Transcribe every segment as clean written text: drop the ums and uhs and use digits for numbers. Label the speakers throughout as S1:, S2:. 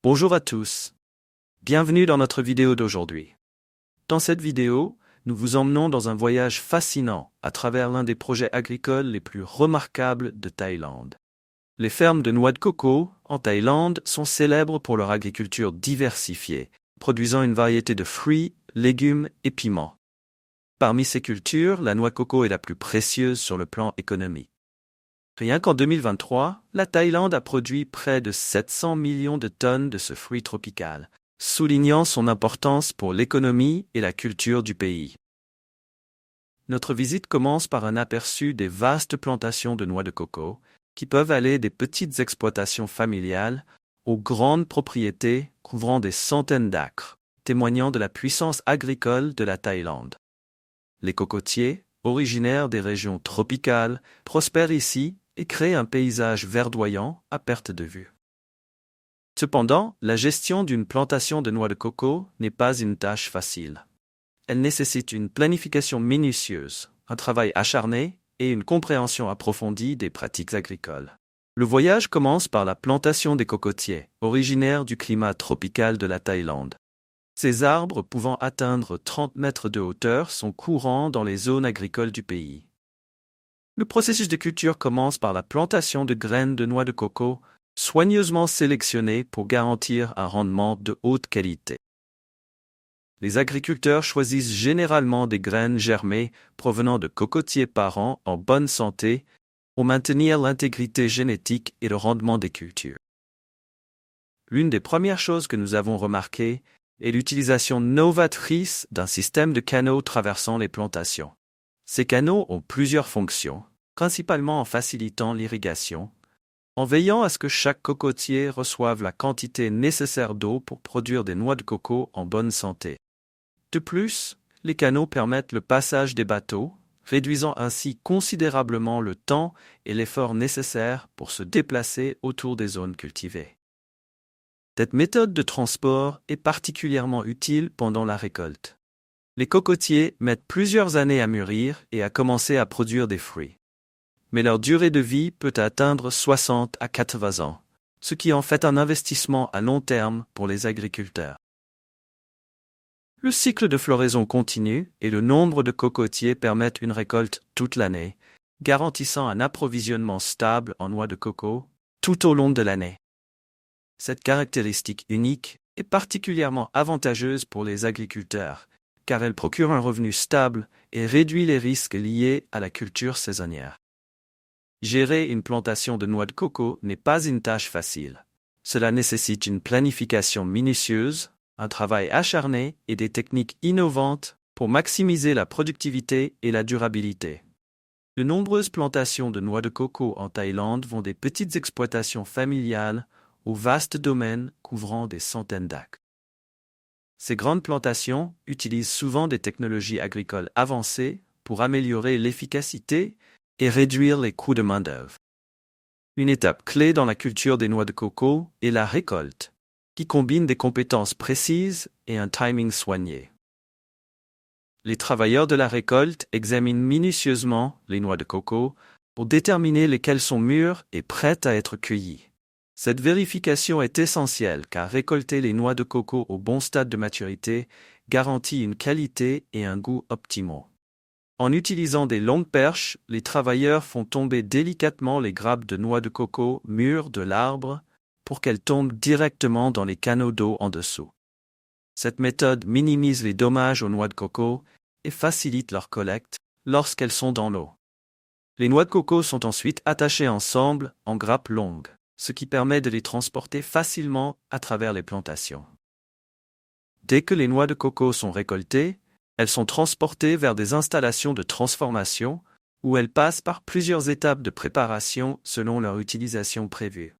S1: Bonjour à tous. Bienvenue dans notre vidéo d'aujourd'hui. Dans cette vidéo, nous vous emmenons dans un voyage fascinant à travers l'un des projets agricoles les plus remarquables de Thaïlande. Les fermes de noix de coco en Thaïlande sont célèbres pour leur agriculture diversifiée, produisant une variété de fruits, légumes et piments. Parmi ces cultures, la noix de coco est la plus précieuse sur le plan économique. Rien qu'en 2023, la Thaïlande a produit près de 700 millions de tonnes de ce fruit tropical, soulignant son importance pour l'économie et la culture du pays. Notre visite commence par un aperçu des vastes plantations de noix de coco, qui peuvent aller des petites exploitations familiales aux grandes propriétés couvrant des centaines d'acres, témoignant de la puissance agricole de la Thaïlande. Les cocotiers, originaires des régions tropicales, prospèrent ici et créent un paysage verdoyant à perte de vue. Cependant, la gestion d'une plantation de noix de coco n'est pas une tâche facile. Elle nécessite une planification minutieuse, un travail acharné et une compréhension approfondie des pratiques agricoles. Le voyage commence par la plantation des cocotiers, originaires du climat tropical de la Thaïlande. Ces arbres pouvant atteindre 30 mètres de hauteur sont courants dans les zones agricoles du pays. Le processus de culture commence par la plantation de graines de noix de coco, soigneusement sélectionnées pour garantir un rendement de haute qualité. Les agriculteurs choisissent généralement des graines germées provenant de cocotiers parents en bonne santé pour maintenir l'intégrité génétique et le rendement des cultures. L'une des premières choses que nous avons remarquées est l'utilisation novatrice d'un système de canaux traversant les plantations. Ces canaux ont plusieurs fonctions, principalement en facilitant l'irrigation, en veillant à ce que chaque cocotier reçoive la quantité nécessaire d'eau pour produire des noix de coco en bonne santé. De plus, les canaux permettent le passage des bateaux, réduisant ainsi considérablement le temps et l'effort nécessaires pour se déplacer autour des zones cultivées. Cette méthode de transport est particulièrement utile pendant la récolte. Les cocotiers mettent plusieurs années à mûrir et à commencer à produire des fruits. Mais leur durée de vie peut atteindre 60 à 80 ans, ce qui en fait un investissement à long terme pour les agriculteurs. Le cycle de floraison continue et le nombre de cocotiers permettent une récolte toute l'année, garantissant un approvisionnement stable en noix de coco tout au long de l'année. Cette caractéristique unique est particulièrement avantageuse pour les agriculteurs, car elle procure un revenu stable et réduit les risques liés à la culture saisonnière. Gérer une plantation de noix de coco n'est pas une tâche facile. Cela nécessite une planification minutieuse, un travail acharné et des techniques innovantes pour maximiser la productivité et la durabilité. De nombreuses plantations de noix de coco en Thaïlande vont des petites exploitations familiales aux vastes domaines couvrant des centaines d'acres. Ces grandes plantations utilisent souvent des technologies agricoles avancées pour améliorer l'efficacité et réduire les coûts de main-d'œuvre. Une étape clé dans la culture des noix de coco est la récolte, qui combine des compétences précises et un timing soigné. Les travailleurs de la récolte examinent minutieusement les noix de coco pour déterminer lesquelles sont mûres et prêtes à être cueillies. Cette vérification est essentielle car récolter les noix de coco au bon stade de maturité garantit une qualité et un goût optimaux. En utilisant des longues perches, les travailleurs font tomber délicatement les grappes de noix de coco mûres de l'arbre pour qu'elles tombent directement dans les canaux d'eau en dessous. Cette méthode minimise les dommages aux noix de coco et facilite leur collecte lorsqu'elles sont dans l'eau. Les noix de coco sont ensuite attachées ensemble en grappes longues, ce qui permet de les transporter facilement à travers les plantations. Dès que les noix de coco sont récoltées, elles sont transportées vers des installations de transformation où elles passent par plusieurs étapes de préparation selon leur utilisation prévue.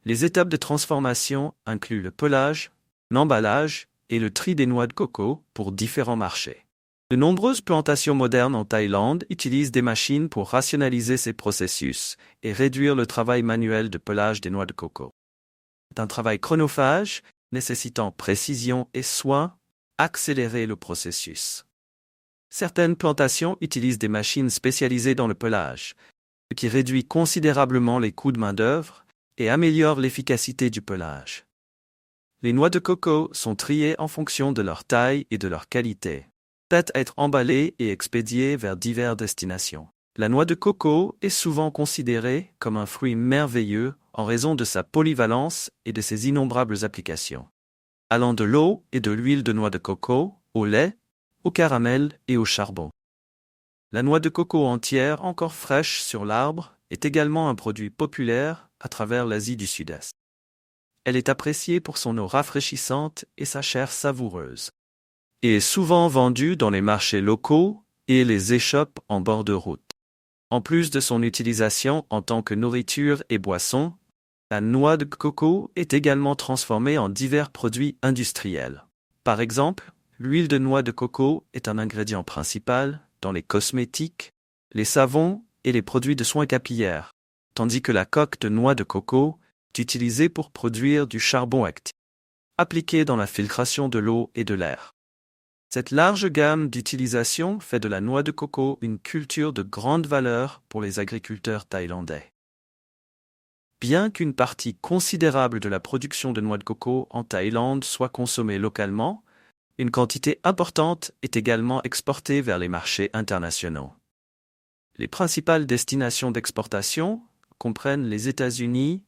S1: Les étapes de transformation incluent le pelage, l'emballage et le tri des noix de coco pour différents marchés. De nombreuses plantations modernes en Thaïlande utilisent des machines pour rationaliser ces processus et réduire le travail manuel de pelage des noix de coco. C'est un travail chronophage, nécessitant précision et soin, accélérer le processus. Certaines plantations utilisent des machines spécialisées dans le pelage, ce qui réduit considérablement les coûts de main-d'œuvre et améliore l'efficacité du pelage. Les noix de coco sont triées en fonction de leur taille et de leur qualité, prêtes à être emballées et expédiées vers diverses destinations. La noix de coco est souvent considérée comme un fruit merveilleux en raison de sa polyvalence et de ses innombrables applications, allant de l'eau et de l'huile de noix de coco, au lait, au caramel et au charbon. La noix de coco entière, encore fraîche sur l'arbre, est également un produit populaire à travers l'Asie du Sud-Est. Elle est appréciée pour son eau rafraîchissante et sa chair savoureuse, et est souvent vendue dans les marchés locaux et les échoppes en bord de route. En plus de son utilisation en tant que nourriture et boisson, la noix de coco est également transformée en divers produits industriels. Par exemple, l'huile de noix de coco est un ingrédient principal dans les cosmétiques, les savons et les produits de soins capillaires, tandis que la coque de noix de coco est utilisée pour produire du charbon actif, appliqué dans la filtration de l'eau et de l'air. Cette large gamme d'utilisations fait de la noix de coco une culture de grande valeur pour les agriculteurs thaïlandais. Bien qu'une partie considérable de la production de noix de coco en Thaïlande soit consommée localement, une quantité importante est également exportée vers les marchés internationaux. Les principales destinations d'exportation comprennent les États-Unis,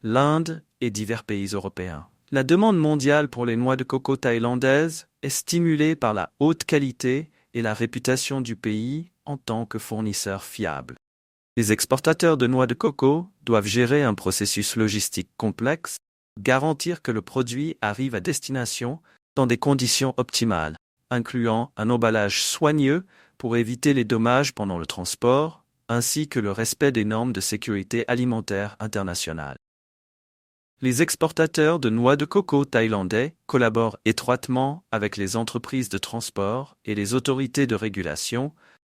S1: l'Inde et divers pays européens. La demande mondiale pour les noix de coco thaïlandaises est stimulée par la haute qualité et la réputation du pays en tant que fournisseur fiable. Les exportateurs de noix de coco doivent gérer un processus logistique complexe, garantir que le produit arrive à destination dans des conditions optimales, incluant un emballage soigneux pour éviter les dommages pendant le transport, ainsi que le respect des normes de sécurité alimentaire internationales. Les exportateurs de noix de coco thaïlandais collaborent étroitement avec les entreprises de transport et les autorités de régulation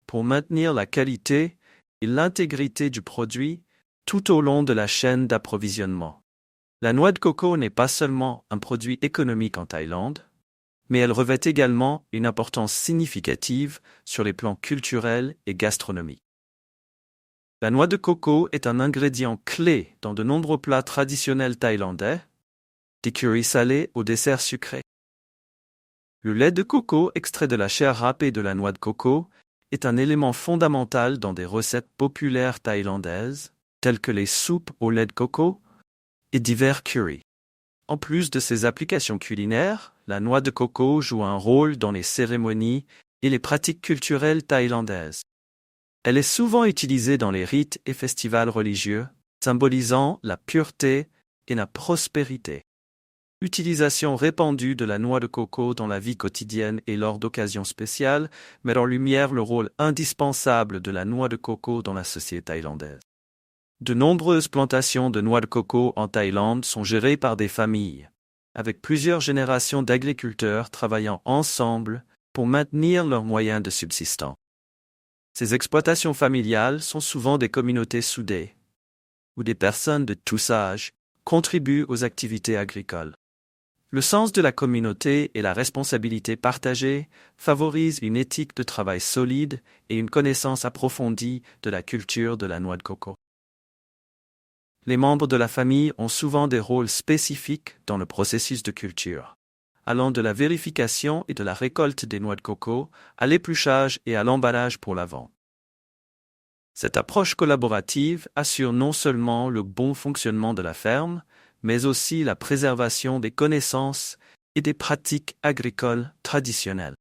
S1: pour maintenir la qualité et l'intégrité du produit tout au long de la chaîne d'approvisionnement. La noix de coco n'est pas seulement un produit économique en Thaïlande, mais elle revêt également une importance significative sur les plans culturels et gastronomiques. La noix de coco est un ingrédient clé dans de nombreux plats traditionnels thaïlandais, des currys salés aux desserts sucrés. Le lait de coco extrait de la chair râpée de la noix de coco est un élément fondamental dans des recettes populaires thaïlandaises, telles que les soupes au lait de coco et divers currys. En plus de ses applications culinaires, la noix de coco joue un rôle dans les cérémonies et les pratiques culturelles thaïlandaises. Elle est souvent utilisée dans les rites et festivals religieux, symbolisant la pureté et la prospérité. L'utilisation répandue de la noix de coco dans la vie quotidienne et lors d'occasions spéciales met en lumière le rôle indispensable de la noix de coco dans la société thaïlandaise. De nombreuses plantations de noix de coco en Thaïlande sont gérées par des familles, avec plusieurs générations d'agriculteurs travaillant ensemble pour maintenir leurs moyens de subsistance. Ces exploitations familiales sont souvent des communautés soudées, où des personnes de tous âges contribuent aux activités agricoles. Le sens de la communauté et la responsabilité partagée favorisent une éthique de travail solide et une connaissance approfondie de la culture de la noix de coco. Les membres de la famille ont souvent des rôles spécifiques dans le processus de culture, allant de la vérification et de la récolte des noix de coco à l'épluchage et à l'emballage pour la vente. Cette approche collaborative assure non seulement le bon fonctionnement de la ferme, mais aussi la préservation des connaissances et des pratiques agricoles traditionnelles.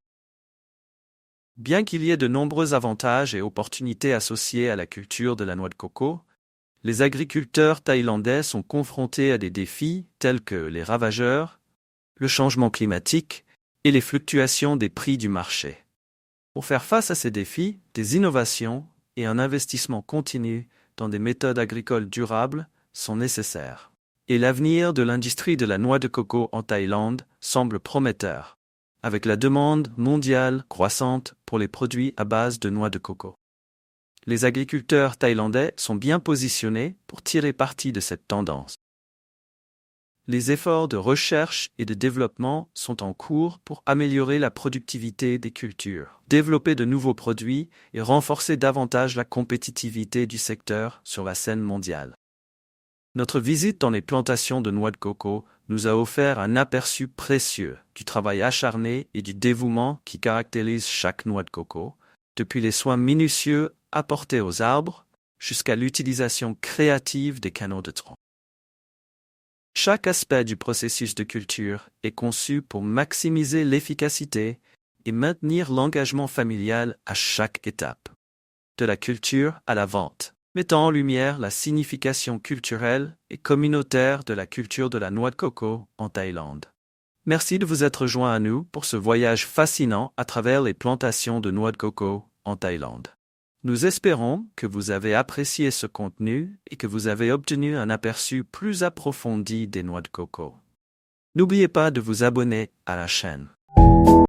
S1: Bien qu'il y ait de nombreux avantages et opportunités associés à la culture de la noix de coco, les agriculteurs thaïlandais sont confrontés à des défis tels que les ravageurs, le changement climatique et les fluctuations des prix du marché. Pour faire face à ces défis, des innovations et un investissement continu dans des méthodes agricoles durables sont nécessaires. Et l'avenir de l'industrie de la noix de coco en Thaïlande semble prometteur, avec la demande mondiale croissante pour les produits à base de noix de coco. Les agriculteurs thaïlandais sont bien positionnés pour tirer parti de cette tendance. Les efforts de recherche et de développement sont en cours pour améliorer la productivité des cultures, développer de nouveaux produits et renforcer davantage la compétitivité du secteur sur la scène mondiale. Notre visite dans les plantations de noix de coco nous a offert un aperçu précieux du travail acharné et du dévouement qui caractérise chaque noix de coco, depuis les soins minutieux apportés aux arbres jusqu'à l'utilisation créative des canaux de tronc. Chaque aspect du processus de culture est conçu pour maximiser l'efficacité et maintenir l'engagement familial à chaque étape. De la culture à la vente, mettant en lumière la signification culturelle et communautaire de la culture de la noix de coco en Thaïlande. Merci de vous être joint à nous pour ce voyage fascinant à travers les plantations de noix de coco en Thaïlande. Nous espérons que vous avez apprécié ce contenu et que vous avez obtenu un aperçu plus approfondi des noix de coco. N'oubliez pas de vous abonner à la chaîne.